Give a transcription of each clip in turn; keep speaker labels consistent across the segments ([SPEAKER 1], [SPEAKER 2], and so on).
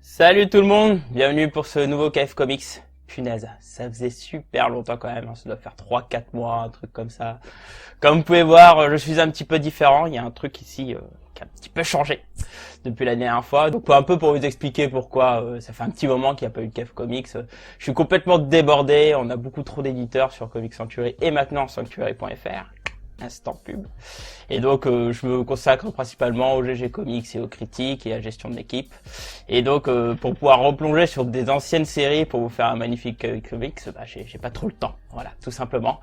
[SPEAKER 1] Salut tout le monde, bienvenue pour ce nouveau KF Comics. Punaise, ça faisait super longtemps quand même, ça doit faire 3-4 mois, un truc comme ça. Comme vous pouvez voir, je suis un petit peu différent, il y a un truc ici qui a un petit peu changé depuis la dernière fois. Donc un peu pour vous expliquer pourquoi ça fait un petit moment qu'il n'y a pas eu de KF Comics. Je suis complètement débordé, on a beaucoup trop d'éditeurs sur Comic Sanctuary et maintenant Sanctuary.fr. Instant pub. Et donc je me consacre principalement au GG Comics et aux critiques et à la gestion de l'équipe. Et donc pour pouvoir replonger sur des anciennes séries pour vous faire un magnifique comics, j'ai pas trop le temps. Voilà, tout simplement.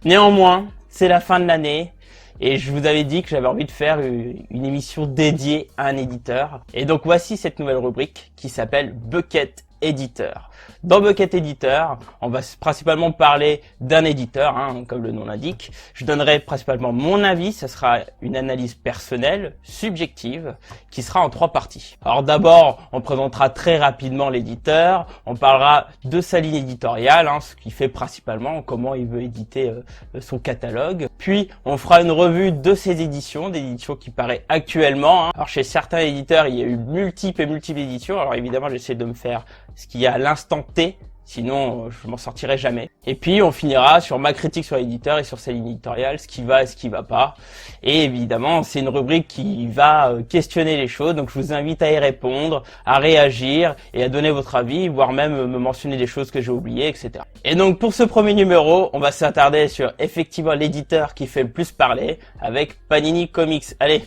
[SPEAKER 1] Néanmoins, c'est la fin de l'année et je vous avais dit que j'avais envie de faire une émission dédiée à un éditeur. Et donc voici cette nouvelle rubrique qui s'appelle Bucket Éditeur. Dans Bucket Éditeur, on va principalement parler d'un éditeur, comme le nom l'indique. Je donnerai principalement mon avis, ça sera une analyse personnelle, subjective, qui sera en 3 parties. Alors d'abord, on présentera très rapidement l'éditeur, on parlera de sa ligne éditoriale, ce qui fait principalement comment il veut éditer son catalogue. Puis on fera une revue de ses éditions, des éditions qui paraissent actuellement. Alors chez certains éditeurs, il y a eu multiples éditions, alors évidemment j'essaie de me faire ce qu'il y a à l'instant T, sinon je m'en sortirai jamais. Et puis on finira sur ma critique sur l'éditeur et sur sa ligne éditoriale, ce qui va et ce qui va pas. Et évidemment c'est une rubrique qui va questionner les choses, donc je vous invite à y répondre, à réagir et à donner votre avis, voire même me mentionner des choses que j'ai oubliées, etc. Et donc pour ce premier numéro, on va s'attarder sur effectivement l'éditeur qui fait le plus parler, avec Panini Comics. Allez,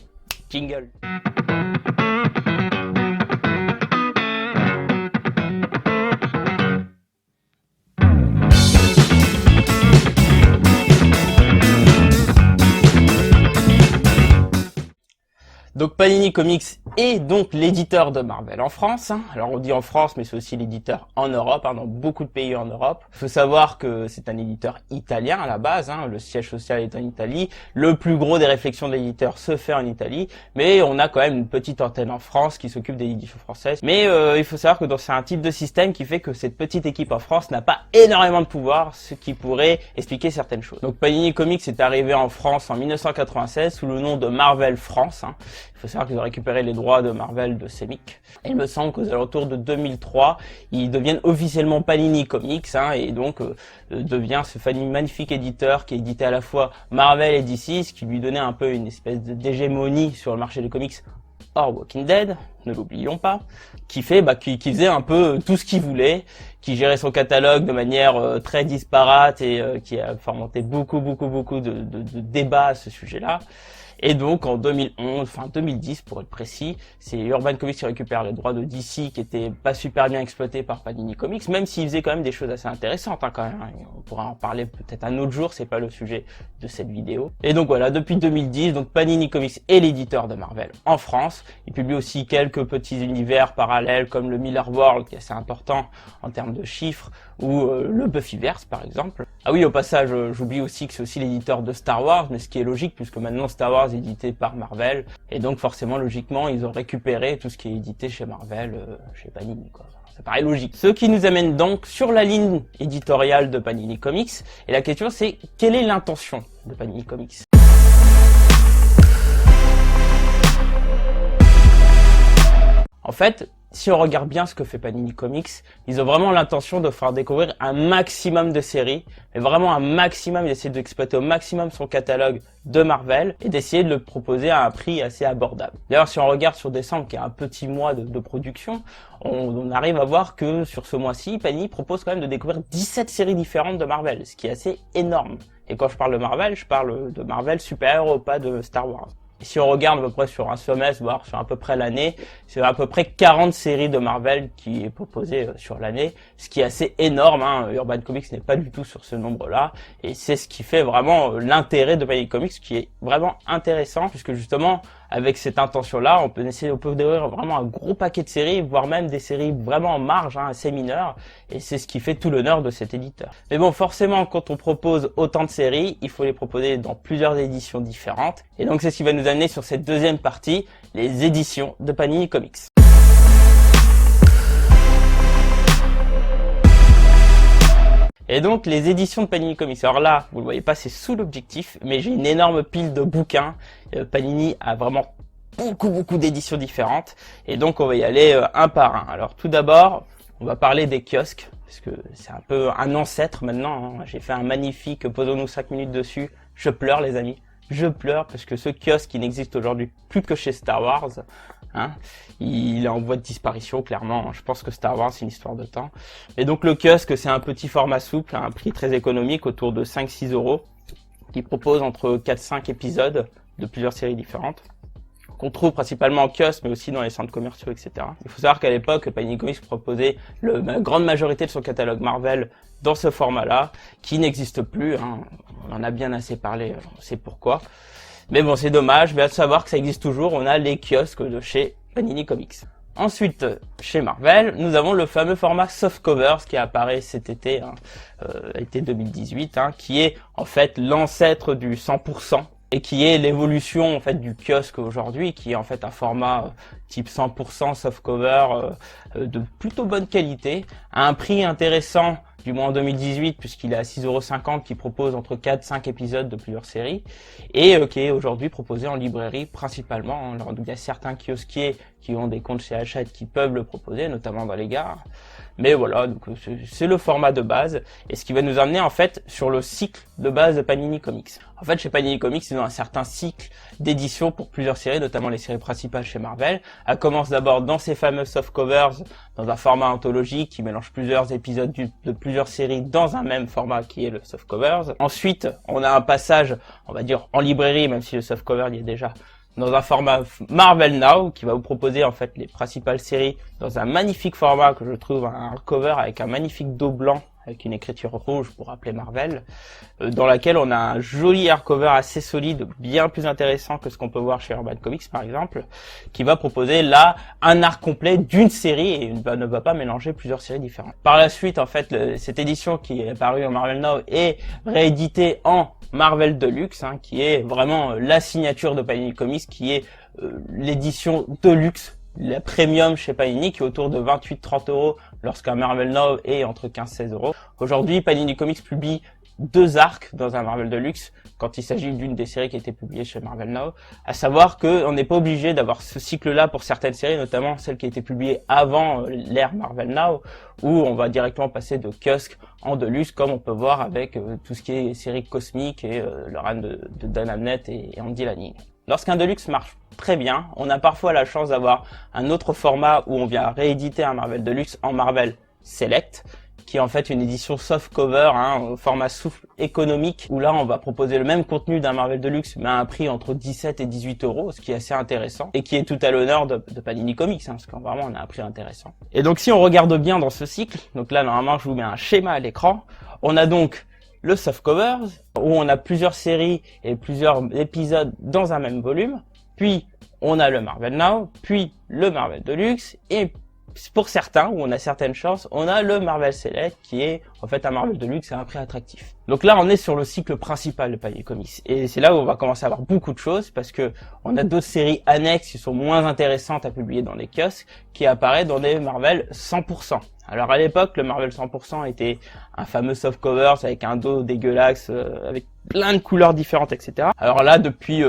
[SPEAKER 1] jingle. Donc Panini Comics est donc l'éditeur de Marvel en France. Alors on dit en France, mais c'est aussi l'éditeur en Europe, dans beaucoup de pays en Europe. Il faut savoir que c'est un éditeur italien à la base, le siège social est en Italie. Le plus gros des réflexions de l'éditeur se fait en Italie, mais on a quand même une petite antenne en France qui s'occupe des éditions françaises. Mais il faut savoir que c'est un type de système qui fait que cette petite équipe en France n'a pas énormément de pouvoir, ce qui pourrait expliquer certaines choses. Donc Panini Comics est arrivé en France en 1996 sous le nom de Marvel France. Il faut savoir qu'ils ont récupéré les droits de Marvel de Semic. Il me semble qu'aux alentours de 2003, ils deviennent officiellement Panini Comics, et donc devient ce magnifique éditeur qui éditait à la fois Marvel et DC, ce qui lui donnait un peu une espèce d'hégémonie sur le marché des comics hors Walking Dead, ne l'oublions pas, qui faisait un peu tout ce qu'il voulait, qui gérait son catalogue de manière très disparate et qui a fomenté beaucoup de débats à ce sujet-là. Et donc en 2010 pour être précis, c'est Urban Comics qui récupère les droits de DC qui étaient pas super bien exploités par Panini Comics, même s'ils faisaient quand même des choses assez intéressantes quand même. On pourra en parler peut-être un autre jour, c'est pas le sujet de cette vidéo. Et donc voilà, depuis 2010, donc Panini Comics est l'éditeur de Marvel en France. Il publie aussi quelques petits univers parallèles comme le Miller World qui est assez important en termes de chiffres, ou le Buffyverse par exemple. Ah oui, au passage, j'oublie aussi que c'est aussi l'éditeur de Star Wars, mais ce qui est logique puisque maintenant Star Wars est édité par Marvel, et donc forcément logiquement ils ont récupéré tout ce qui est édité chez Marvel, chez Panini quoi. Ça paraît logique. Ce qui nous amène donc sur la ligne éditoriale de Panini Comics, et la question c'est quelle est l'intention de Panini Comics? En fait, si on regarde bien ce que fait Panini Comics, ils ont vraiment l'intention de faire découvrir un maximum de séries, mais vraiment un maximum, d'essayer d'exploiter au maximum son catalogue de Marvel et d'essayer de le proposer à un prix assez abordable. D'ailleurs, si on regarde sur décembre, qui est un petit mois de production, on arrive à voir que sur ce mois-ci, Panini propose quand même de découvrir 17 séries différentes de Marvel, ce qui est assez énorme. Et quand je parle de Marvel, je parle de Marvel super-héros, pas de Star Wars. Et si on regarde à peu près sur un semestre, voire sur à peu près l'année, c'est à peu près 40 séries de Marvel qui est proposée sur l'année, ce qui est assez énorme. Urban Comics n'est pas du tout sur ce nombre-là, et c'est ce qui fait vraiment l'intérêt de Panini Comics, qui est vraiment intéressant, puisque justement, avec cette intention-là, on peut découvrir vraiment un gros paquet de séries, voire même des séries vraiment en marge, assez mineures, et c'est ce qui fait tout l'honneur de cet éditeur. Mais bon, forcément, quand on propose autant de séries, il faut les proposer dans plusieurs éditions différentes, et donc c'est ce qui va nous amener sur cette deuxième partie, les éditions de Panini Comics. Et donc les éditions de Panini Comics, alors là, vous le voyez pas, c'est sous l'objectif, mais j'ai une énorme pile de bouquins. Panini a vraiment beaucoup d'éditions différentes. Et donc, on va y aller un par un. Alors, tout d'abord, on va parler des kiosques, parce que c'est un peu un ancêtre maintenant. J'ai fait un magnifique, posons-nous 5 minutes dessus. Je pleure, les amis. Je pleure parce que ce kiosque qui n'existe aujourd'hui plus que chez Star Wars, il est en voie de disparition, clairement. Je pense que Star Wars, c'est une histoire de temps. Et donc, le kiosque, c'est un petit format souple, à un prix très économique, autour de 5-6 euros, qui propose entre 4-5 épisodes de plusieurs séries différentes, qu'on trouve principalement en kiosque, mais aussi dans les centres commerciaux, etc. Il faut savoir qu'à l'époque, Panini Comics proposait la grande majorité de son catalogue Marvel dans ce format-là, qui n'existe plus. On en a bien assez parlé, on sait pourquoi. Mais bon, c'est dommage, mais à savoir que ça existe toujours. On a les kiosques de chez Panini Comics. Ensuite, chez Marvel, nous avons le fameux format softcovers qui apparaît cet été, été 2018, qui est en fait l'ancêtre du 100%. Et qui est l'évolution en fait du kiosque aujourd'hui, qui est en fait un format type 100% softcover de plutôt bonne qualité, à un prix intéressant, du moins en 2018, puisqu'il est à 6,50 €, qui propose entre 4-5 épisodes de plusieurs séries, et qui est aujourd'hui proposé en librairie principalement. Alors, il y a certains kiosquiers qui ont des comptes chez Hachette qui peuvent le proposer, notamment dans les gares. Mais voilà, donc c'est le format de base, et ce qui va nous amener en fait sur le cycle de base de Panini Comics. En fait, chez Panini Comics, ils ont un certain cycle d'édition pour plusieurs séries, notamment les séries principales chez Marvel. Elle commence d'abord dans ces fameux softcovers, dans un format anthologique qui mélange plusieurs épisodes de plusieurs séries dans un même format qui est le softcovers. Ensuite, on a un passage, on va dire, en librairie, même si le softcover y est déjà, dans un format Marvel Now, qui va vous proposer en fait les principales séries dans un magnifique format que je trouve un hardcover avec un magnifique dos blanc avec une écriture rouge pour rappeler Marvel, dans laquelle on a un joli hardcover assez solide, bien plus intéressant que ce qu'on peut voir chez Urban Comics par exemple, qui va proposer là un arc complet d'une série et ne va pas mélanger plusieurs séries différentes. Par la suite, en fait, cette édition qui est parue en Marvel Now est rééditée en Marvel Deluxe, qui est vraiment la signature de Panini Comics, qui est l'édition Deluxe, la premium chez Panini, qui est autour de 28-30 € lorsqu'un Marvel Now est entre 15-16 €. Aujourd'hui, Panini Comics publie 2 arcs dans un Marvel Deluxe quand il s'agit d'une des séries qui a été publiée chez Marvel Now. À savoir qu'on n'est pas obligé d'avoir ce cycle-là pour certaines séries, notamment celles qui a été publiée avant l'ère Marvel Now, où on va directement passer de kiosque en Deluxe, comme on peut voir avec tout ce qui est séries cosmiques et le run de Dan Abnett et Andy Lanning. Lorsqu'un Deluxe marche très bien, on a parfois la chance d'avoir un autre format où on vient rééditer un Marvel Deluxe en Marvel Select, qui est en fait une édition softcover, au format souple économique, où là on va proposer le même contenu d'un Marvel Deluxe, mais à un prix entre 17 et 18 €, ce qui est assez intéressant, et qui est tout à l'honneur de Panini Comics, parce qu'on vraiment on a un prix intéressant. Et donc si on regarde bien dans ce cycle, donc là normalement je vous mets un schéma à l'écran, on a donc le softcovers, où on a plusieurs séries et plusieurs épisodes dans un même volume, puis on a le Marvel Now, puis le Marvel Deluxe, et pour certains, où on a certaines chances, on a le Marvel Select, qui est en fait un Marvel Deluxe à un prix attractif. Donc là, on est sur le cycle principal de Panini Comics, et c'est là où on va commencer à avoir beaucoup de choses, parce que on a d'autres séries annexes qui sont moins intéressantes à publier dans les kiosques, qui apparaissent dans des Marvel 100%. Alors à l'époque, le Marvel 100% était un fameux softcovers avec un dos dégueulasse, avec plein de couleurs différentes, etc. Alors là, depuis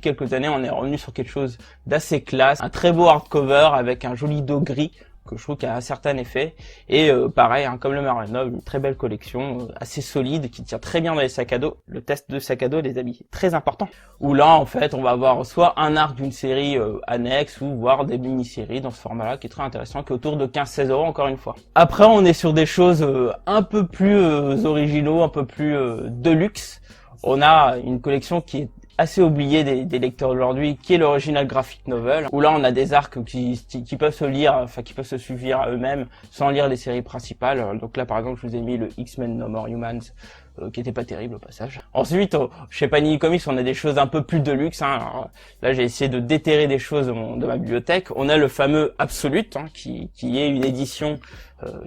[SPEAKER 1] quelques années, on est revenu sur quelque chose d'assez classe, un très beau hardcover avec un joli dos gris, que je trouve qu'il a un certain effet, et pareil, comme le Marvel Now, une très belle collection, assez solide, qui tient très bien dans les sacs à dos. Le test de sac à dos, les amis, est très important. Où là, en fait, on va avoir soit un arc d'une série annexe, ou voir des mini-séries dans ce format-là, qui est très intéressant, qui est autour de 15-16 € encore une fois. Après, on est sur des choses un peu plus originaux, un peu plus de luxe. On a une collection qui est assez oublié des lecteurs d'aujourd'hui, qui est l'original graphic novel, où là on a des arcs qui peuvent se lire, enfin qui peuvent se suivre eux-mêmes sans lire les séries principales. Donc là par exemple je vous ai mis le X-Men No More Humans, qui était pas terrible au passage. Ensuite, chez Panini Comics, on a des choses un peu plus de luxe. Alors, là, j'ai essayé de déterrer des choses de ma bibliothèque. On a le fameux Absolute, qui est une édition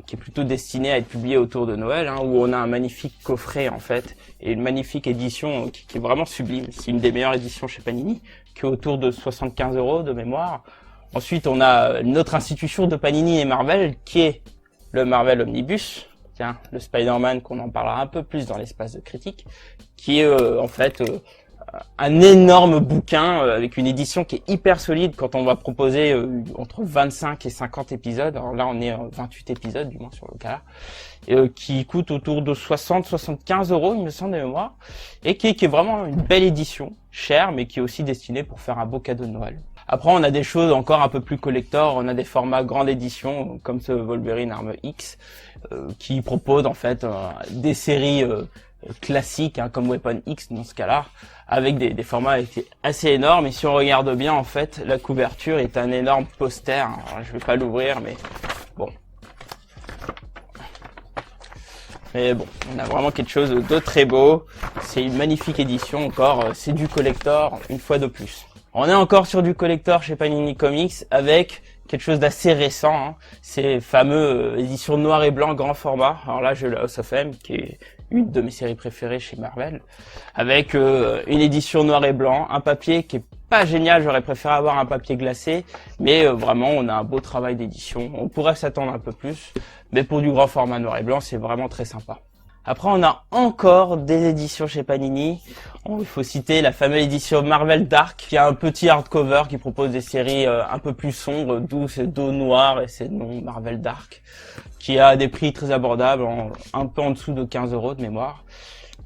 [SPEAKER 1] qui est plutôt destinée à être publiée autour de Noël, où on a un magnifique coffret en fait et une magnifique édition qui est vraiment sublime. C'est une des meilleures éditions chez Panini, qui est autour de 75 € de mémoire. Ensuite, on a notre institution de Panini et Marvel, qui est le Marvel Omnibus. Tiens, le Spider-Man, qu'on en parlera un peu plus dans l'espace de critique, qui est en fait un énorme bouquin avec une édition qui est hyper solide quand on va proposer entre 25 et 50 épisodes. Alors là, on est 28 épisodes, du moins sur le cas, qui coûte autour de 60-75 euros, il me semble de mémoire, et qui est vraiment une belle édition, chère, mais qui est aussi destinée pour faire un beau cadeau de Noël. Après, on a des choses encore un peu plus collector. On a des formats grande édition, comme ce Wolverine Arme X, qui propose en fait des séries classiques, hein, comme Weapon X dans ce cas-là, avec des formats assez énormes. Et si on regarde bien, en fait, la couverture est un énorme poster. Alors, je vais pas l'ouvrir, mais bon. Mais bon, on a vraiment quelque chose de très beau. C'est une magnifique édition encore. C'est du collector une fois de plus. On est encore sur du collector chez Panini Comics avec quelque chose d'assez récent, hein. Ces fameux éditions noir et blanc grand format. Alors là, j'ai le House of M, qui est une de mes séries préférées chez Marvel, avec une édition noir et blanc, un papier qui est pas génial, j'aurais préféré avoir un papier glacé, mais vraiment on a un beau travail d'édition. On pourrait s'attendre un peu plus, mais pour du grand format noir et blanc, c'est vraiment très sympa. Après, on a encore des éditions chez Panini. Il faut citer la fameuse édition Marvel Dark, qui a un petit hardcover qui propose des séries un peu plus sombres, d'où ces dos noirs et ces noms Marvel Dark, qui a des prix très abordables, un peu en dessous de 15 euros de mémoire.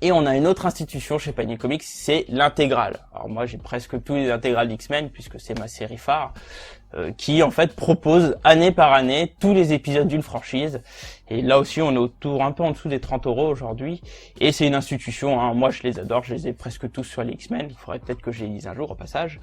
[SPEAKER 1] Et on a une autre institution chez Panini Comics, c'est l'intégrale. Alors moi, j'ai presque tous les intégrales d'X-Men, puisque c'est ma série phare, qui en fait propose année par année tous les épisodes d'une franchise. Et là aussi, on est autour, un peu en dessous des 30 euros aujourd'hui. Et c'est une institution, hein. Moi je les adore, je les ai presque tous sur les X-Men. Il faudrait peut-être que je les lise un jour au passage.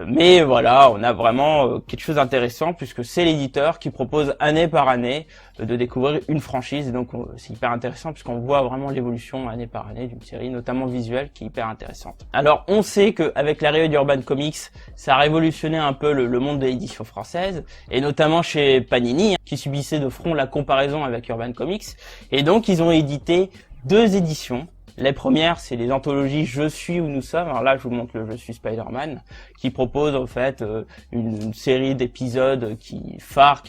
[SPEAKER 1] Mais voilà, on a vraiment quelque chose d'intéressant, puisque c'est l'éditeur qui propose année par année de découvrir une franchise. Et donc c'est hyper intéressant, puisqu'on voit vraiment l'évolution année par année d'une série, notamment visuelle, qui est hyper intéressante. Alors on sait qu'avec l'arrivée d'Urban Comics, ça a révolutionné un peu le monde de l'édition française, et notamment chez Panini, qui subissait de front la comparaison avec Urban Comics. Et donc ils ont édité 2 éditions. Les premières, c'est les anthologies Je suis où nous sommes. Alors là, je vous montre le Je suis Spider-Man, qui propose en fait une série d'épisodes qui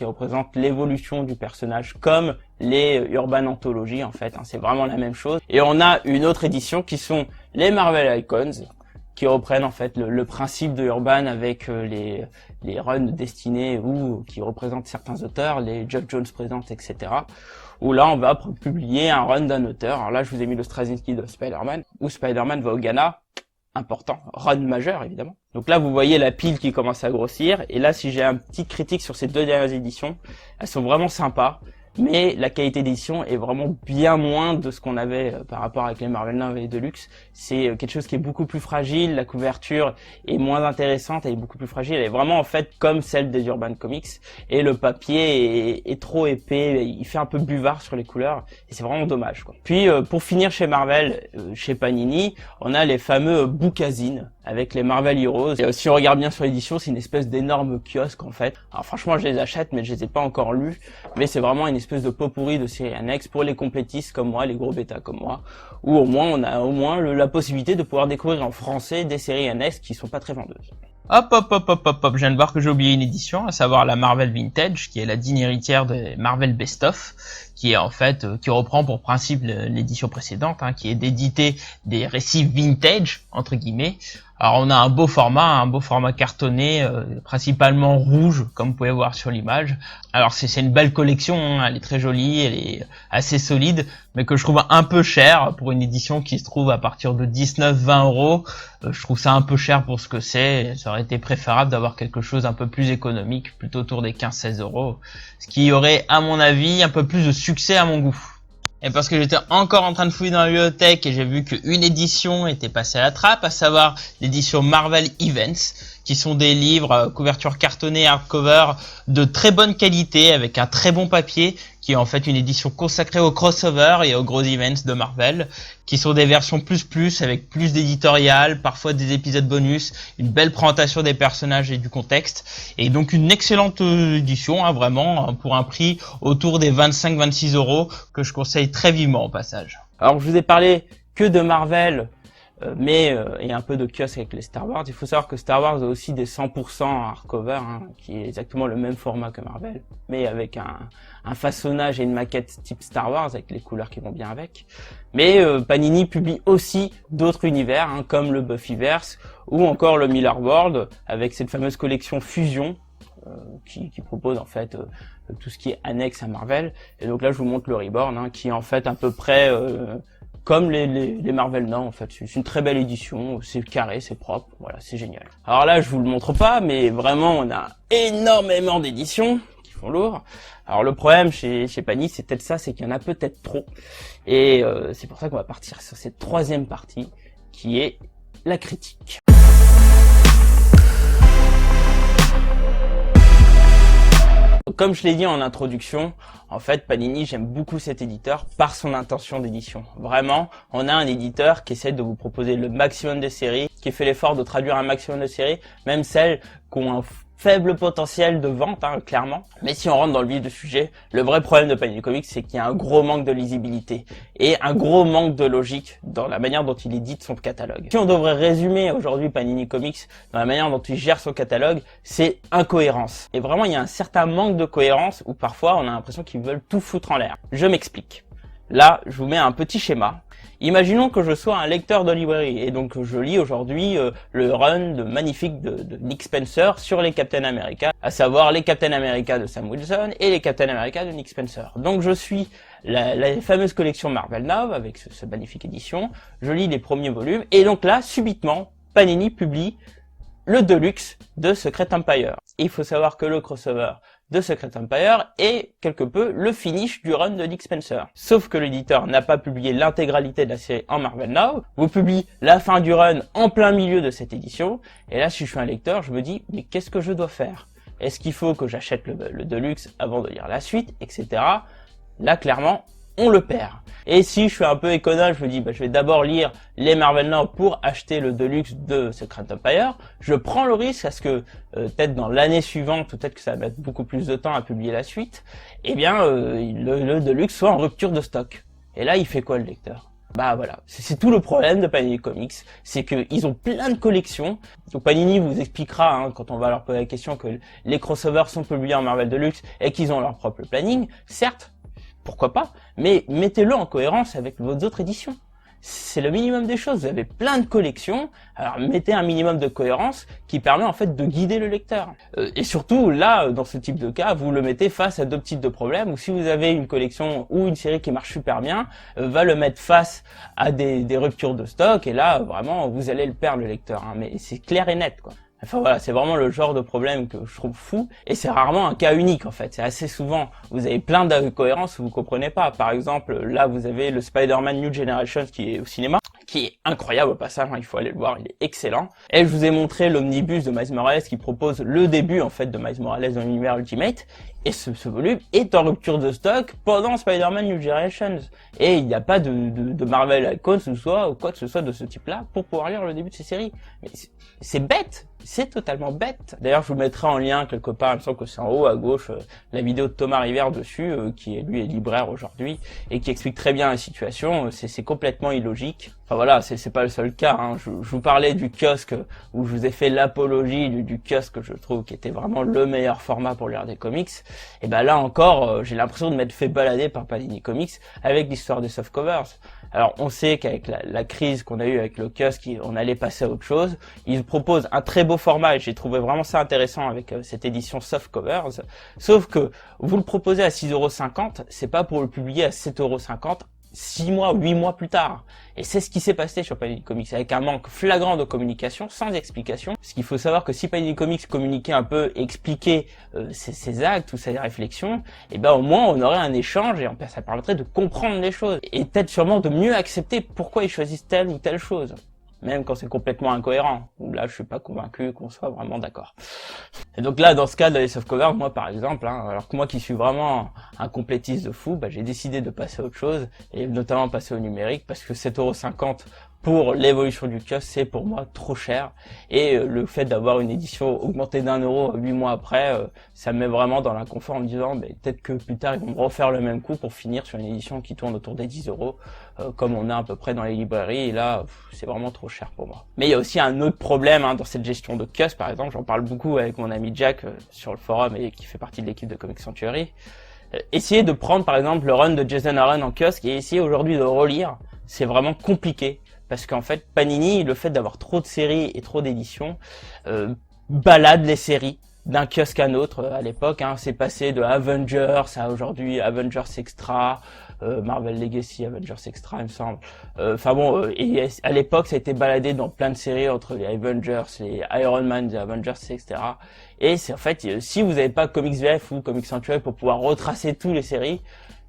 [SPEAKER 1] représentent l'évolution du personnage, comme les Urban Anthologies en fait. C'est vraiment la même chose. Et on a une autre édition qui sont les Marvel Icons, qui reprennent en fait le principe de Urban avec les runs destinés ou qui représentent certains auteurs, les Geoff Jones Presents, etc. Où là on va publier un run d'un auteur. Alors là je vous ai mis le Straczynski de Spider-Man, où Spider-Man va au Ghana, important, run majeur évidemment. Donc là vous voyez la pile qui commence à grossir, et là si j'ai un petit critique sur ces 2 dernières éditions, elles sont vraiment sympas. Mais la qualité d'édition est vraiment bien moins de ce qu'on avait par rapport avec les Marvel Now et les Deluxe. C'est quelque chose qui est beaucoup plus fragile, la couverture est moins intéressante, elle est beaucoup plus fragile, elle est vraiment en fait comme celle des Urban Comics, et le papier est trop épais, il fait un peu buvard sur les couleurs, et c'est vraiment dommage, quoi. Puis pour finir chez Marvel, chez Panini, on a les fameux bookazines avec les Marvel Heroes. Et si on regarde bien sur l'édition, c'est une espèce d'énorme kiosque en fait. Alors franchement, je les achète, mais je les ai pas encore lus. Mais c'est vraiment une espèce de pot-pourri de séries annexes pour les complétistes comme moi, les gros bêtas comme moi, où au moins on a la possibilité de pouvoir découvrir en français des séries annexes qui sont pas très vendeuses.
[SPEAKER 2] Hop, je viens de voir que j'ai oublié une édition, à savoir la Marvel Vintage, qui est la digne héritière des Marvel Best Of, qui est en fait, qui reprend pour principe l'édition précédente, hein, qui est d'éditer des récits vintage, entre guillemets. Alors on a un beau format cartonné, principalement rouge, comme vous pouvez voir sur l'image. Alors c'est une belle collection, hein, elle est très jolie, elle est assez solide, mais que je trouve un peu cher pour une édition qui se trouve à partir de 19-20 euros. Je trouve ça un peu cher pour ce que c'est. Ça aurait été préférable d'avoir quelque chose un peu plus économique, plutôt autour des 15-16 euros, ce qui aurait, à mon avis, un peu plus de succès à mon goût. Et parce que j'étais encore en train de fouiller dans la bibliothèque et j'ai vu qu'une édition était passée à la trappe, à savoir l'édition Marvel Events, qui sont des livres couverture cartonnée, hardcover, de très bonne qualité, avec un très bon papier, qui est en fait une édition consacrée aux crossover et aux gros events de Marvel, qui sont des versions plus avec plus d'éditorial, parfois des épisodes bonus, une belle présentation des personnages et du contexte, et donc une excellente édition, hein, vraiment, pour un prix autour des 25-26 euros, que je conseille très vivement au passage.
[SPEAKER 1] Alors je vous ai parlé que de Marvel et un peu de kiosque avec les Star Wars. Il faut savoir que Star Wars a aussi des 100% hardcover, qui est exactement le même format que Marvel, mais avec un façonnage et une maquette type Star Wars avec les couleurs qui vont bien avec. Mais Panini publie aussi d'autres univers, comme le Buffyverse ou encore le Miller World avec cette fameuse collection Fusion qui propose en fait tout ce qui est annexe à Marvel. Et donc là je vous montre le Reborn, qui est en fait à peu près comme les Marvel Now en fait. C'est une très belle édition, c'est carré, c'est propre, voilà, c'est génial. Alors là je vous le montre pas, mais vraiment on a énormément d'éditions qui font lourd. Alors le problème chez Panini, c'est peut-être ça, c'est qu'il y en a peut-être trop. Et c'est pour ça qu'on va partir sur cette troisième partie qui est la critique. Comme je l'ai dit en introduction, en fait, Panini, j'aime beaucoup cet éditeur par son intention d'édition. Vraiment, on a un éditeur qui essaie de vous proposer le maximum de séries, qui fait l'effort de traduire un maximum de séries, même celles qui ont un faible potentiel de vente, clairement. Mais si on rentre dans le vif du sujet, le vrai problème de Panini Comics, c'est qu'il y a un gros manque de lisibilité et un gros manque de logique dans la manière dont il édite son catalogue. Si on devrait résumer aujourd'hui Panini Comics dans la manière dont il gère son catalogue, c'est incohérence. Et vraiment, il y a un certain manque de cohérence où parfois on a l'impression qu'ils veulent tout foutre en l'air. Je m'explique. Là, je vous mets un petit schéma. Imaginons que je sois un lecteur de librairie et donc je lis aujourd'hui le run magnifique de Nick Spencer sur les Captain America, à savoir les Captain America de Sam Wilson et les Captain America de Nick Spencer. Donc je suis la fameuse collection Marvel Now avec cette magnifique édition, je lis les premiers volumes et donc là, subitement, Panini publie le Deluxe de Secret Empire. Et il faut savoir que le crossover de Secret Empire est quelque peu le finish du run de Nick Spencer. Sauf que l'éditeur n'a pas publié l'intégralité de la série en Marvel Now, vous publie la fin du run en plein milieu de cette édition, et là si je suis un lecteur, je me dis mais qu'est-ce que je dois faire? Est-ce qu'il faut que j'achète le Deluxe avant de lire la suite, etc. Là clairement, on le perd. Et si je suis un peu économe, je me dis je vais d'abord lire les Marvel Now pour acheter le Deluxe de Secret Empire. Je prends le risque à ce que peut-être dans l'année suivante, peut-être que ça va mettre beaucoup plus de temps à publier la suite, eh bien le Deluxe soit en rupture de stock. Et là, il fait quoi le lecteur? Bah voilà, c'est tout le problème de Panini Comics, c'est qu'ils ont plein de collections. Donc Panini vous expliquera quand on va leur poser la question que les crossovers sont publiés en Marvel Deluxe et qu'ils ont leur propre planning, certes. Pourquoi pas? Mais mettez-le en cohérence avec vos autres éditions. C'est le minimum des choses. Vous avez plein de collections, alors mettez un minimum de cohérence qui permet en fait de guider le lecteur. Et surtout, là, dans ce type de cas, vous le mettez face à deux types de problèmes, ou si vous avez une collection ou une série qui marche super bien, va le mettre face à des ruptures de stock, et là, vraiment, vous allez le perdre le lecteur. Mais c'est clair et net, quoi. Enfin voilà, c'est vraiment le genre de problème que je trouve fou, et c'est rarement un cas unique en fait, c'est assez souvent, vous avez plein d'incohérences où vous comprenez pas. Par exemple, là vous avez le Spider-Man New Generation qui est au cinéma, qui est incroyable au passage, il faut aller le voir, il est excellent. Et je vous ai montré l'omnibus de Miles Morales qui propose le début en fait de Miles Morales dans l'univers Ultimate, et ce volume est en rupture de stock pendant Spider-Man New Generations. Et il n'y a pas de Marvel Icons ou quoi que ce soit de ce type-là pour pouvoir lire le début de ces séries. Mais c'est bête, c'est totalement bête. D'ailleurs, je vous mettrai en lien quelque part, il me semble que c'est en haut à gauche, la vidéo de Thomas Rivière dessus, qui lui est libraire aujourd'hui, et qui explique très bien la situation. C'est complètement illogique. Enfin voilà, c'est pas le seul cas. Je vous parlais du kiosque où je vous ai fait l'apologie du kiosque que je trouve qui était vraiment le meilleur format pour lire des comics. Et ben là encore, j'ai l'impression de m'être fait balader par Panini Comics avec l'histoire des softcovers. Alors on sait qu'avec la crise qu'on a eue avec le kiosque, on allait passer à autre chose. Ils proposent un très beau format et j'ai trouvé vraiment ça intéressant avec cette édition softcovers. Sauf que vous le proposez à 6,50 €, c'est pas pour le publier à 7,50 €. 6 mois, 8 mois plus tard. Et c'est ce qui s'est passé sur Panini Comics, avec un manque flagrant de communication, sans explication. Parce qu'il faut savoir que si Panini Comics communiquait un peu, expliquait ses actes ou ses réflexions, et ben au moins on aurait un échange et ça permettrait de comprendre les choses. Et peut-être sûrement de mieux accepter pourquoi ils choisissent telle ou telle chose. Même quand c'est complètement incohérent. Là, je suis pas convaincu qu'on soit vraiment d'accord. Et donc là, dans ce cas de les softcovers, moi par exemple, alors que moi qui suis vraiment un complétiste de fou, j'ai décidé de passer à autre chose, et notamment passer au numérique, parce que 7,50 € pour l'évolution du kiosque, c'est pour moi trop cher. Et le fait d'avoir une édition augmentée d'1 € 8 mois après, ça me met vraiment dans l'inconfort en me disant peut-être que plus tard ils vont me refaire le même coup pour finir sur une édition qui tourne autour des 10 €, comme on a à peu près dans les librairies. Et là, c'est vraiment trop cher pour moi. Mais il y a aussi un autre problème dans cette gestion de kiosque. Par exemple, j'en parle beaucoup avec mon ami Jack sur le forum et qui fait partie de l'équipe de Comic Sanctuary. Essayer de prendre par exemple le run de Jason Aaron en kiosque et essayer aujourd'hui de relire, c'est vraiment compliqué. Parce qu'en fait, Panini, le fait d'avoir trop de séries et trop d'éditions, balade les séries d'un kiosque à un autre. À l'époque, c'est passé de Avengers à aujourd'hui Avengers Extra, Marvel Legacy, Avengers Extra, il me semble. Et à l'époque, ça a été baladé dans plein de séries entre les Avengers, les Iron Man, les Avengers, etc. Et c'est en fait, si vous n'avez pas Comics VF ou Comics Sanctuary pour pouvoir retracer toutes les séries,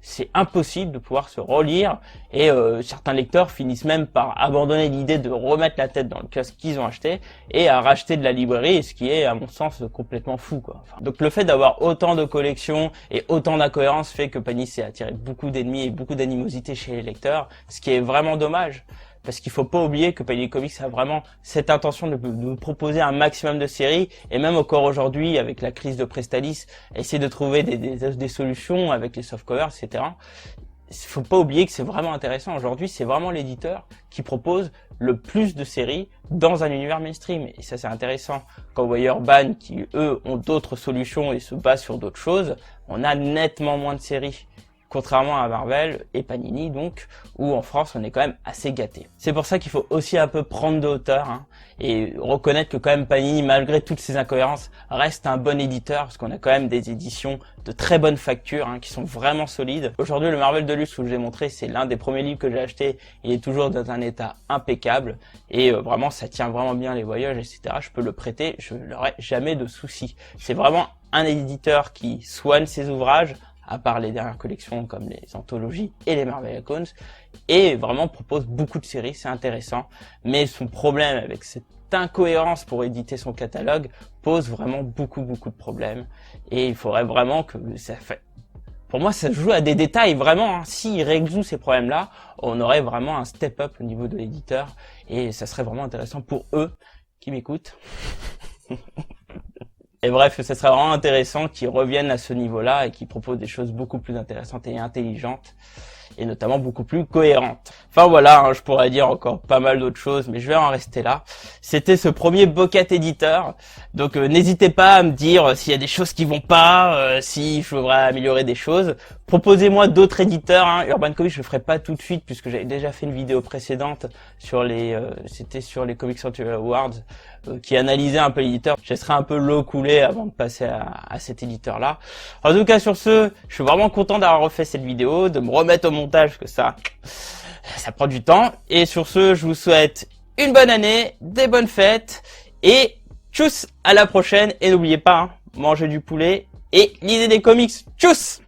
[SPEAKER 1] c'est impossible de pouvoir se relire et certains lecteurs finissent même par abandonner l'idée de remettre la tête dans le kiosque qu'ils ont acheté et à racheter de la librairie, ce qui est à mon sens complètement fou, quoi. Donc le fait d'avoir autant de collections et autant d'incohérences fait que Panini s'est attiré beaucoup d'ennemis et beaucoup d'animosité chez les lecteurs, ce qui est vraiment dommage. Parce qu'il faut pas oublier que Panini Comics a vraiment cette intention de proposer un maximum de séries, et même encore aujourd'hui, avec la crise de Prestalis, essayer de trouver des solutions avec les softcovers, etc. Il faut pas oublier que c'est vraiment intéressant. Aujourd'hui, c'est vraiment l'éditeur qui propose le plus de séries dans un univers mainstream. Et ça, c'est intéressant. Quand vous voyez Urban, qui eux ont d'autres solutions et se basent sur d'autres choses, on a nettement moins de séries. Contrairement à Marvel et Panini, donc, où en France on est quand même assez gâté. C'est pour ça qu'il faut aussi un peu prendre de hauteur et reconnaître que quand même Panini, malgré toutes ces incohérences, reste un bon éditeur, parce qu'on a quand même des éditions de très bonne facture qui sont vraiment solides. Aujourd'hui, le Marvel Deluxe que je vous ai montré, c'est l'un des premiers livres que j'ai acheté. Il est toujours dans un état impeccable et vraiment ça tient vraiment bien les voyages, etc. Je peux le prêter, je n'aurai jamais de soucis. C'est vraiment un éditeur qui soigne ses ouvrages, à part les dernières collections comme les anthologies et les Marvel Icons, et vraiment propose beaucoup de séries, c'est intéressant, mais son problème avec cette incohérence pour éditer son catalogue pose vraiment beaucoup de problèmes, et il faudrait vraiment que ça fait... Pour moi, ça se joue à des détails, vraiment, s'il résout ces problèmes-là, on aurait vraiment un step-up au niveau de l'éditeur, et ça serait vraiment intéressant pour eux qui m'écoutent. Et bref, ça serait vraiment intéressant qu'ils reviennent à ce niveau-là et qu'ils proposent des choses beaucoup plus intéressantes et intelligentes, et notamment beaucoup plus cohérentes. Enfin voilà, je pourrais dire encore pas mal d'autres choses, mais je vais en rester là. C'était ce premier Bocat éditeur, donc n'hésitez pas à me dire s'il y a des choses qui vont pas, si je devrais améliorer des choses. Proposez-moi d'autres éditeurs. Urban Comics, je le ferai pas tout de suite puisque j'avais déjà fait une vidéo précédente sur c'était sur les Comic Sanctuary Awards, qui analysait un peu l'éditeur. Je laisserai un peu l'eau couler avant de passer à cet éditeur-là. En tout cas, sur ce, je suis vraiment content d'avoir refait cette vidéo, de me remettre au montage, que ça prend du temps. Et sur ce, je vous souhaite une bonne année, des bonnes fêtes, et tchuss, à la prochaine. Et n'oubliez pas, mangez du poulet et lisez des comics. Tchuss!